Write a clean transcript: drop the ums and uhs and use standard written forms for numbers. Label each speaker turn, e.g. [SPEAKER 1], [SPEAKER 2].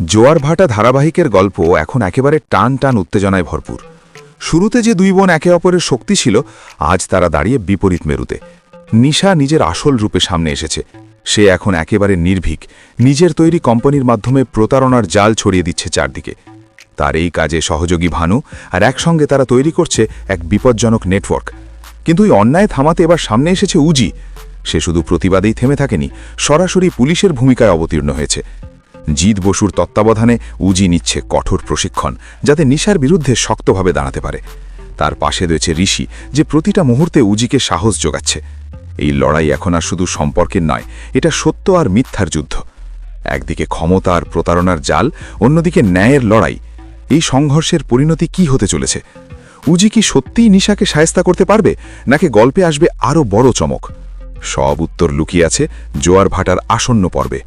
[SPEAKER 1] জোয়ার ভাটা ধারাবাহিকের গল্প এখন একেবারে টান টান উত্তেজনায় ভরপুর। শুরুতে যে দুই বোন একে অপরের শক্তি ছিল, আজ তারা দাঁড়িয়ে বিপরীত মেরুতে। নিশা নিজের আসল রূপে সামনে এসেছে। সে এখন একেবারে নির্ভীক, নিজের তৈরি কোম্পানির মাধ্যমে প্রতারণার জাল ছড়িয়ে দিচ্ছে চারদিকে। তার এই কাজে সহযোগী ভানু, আর একসঙ্গে তারা তৈরি করছে এক বিপজ্জনক নেটওয়ার্ক। কিন্তু এই অন্যায় থামাতে এবার সামনে এসেছে উজি। সে শুধু প্রতিবাদেই থেমে থাকেনি, সরাসরি পুলিশের ভূমিকায় অবতীর্ণ হয়েছে। জিৎ বসুর তত্ত্বাবধানে উজি নিচ্ছে কঠোর প্রশিক্ষণ, যাতে নিশার বিরুদ্ধে শক্তভাবে দাঁড়াতে পারে। তার পাশে রয়েছে ঋষি, যে প্রতিটা মুহূর্তে উজিকে সাহস যোগাচ্ছে। এই লড়াই এখন আর শুধু সম্পর্কের নয়, এটা সত্য আর মিথ্যার যুদ্ধ। একদিকে ক্ষমতা আর প্রতারণার জাল, অন্যদিকে ন্যায়ের লড়াই। এই সংঘর্ষের পরিণতি কি হতে চলেছে? উজি কি সত্যিই নিশাকে শায়েস্তা করতে পারবে, নাকি গল্পে আসবে আরও বড় চমক? সব উত্তর লুকিয়ে আছে জোয়ার ভাটার আসন্ন পর্বে।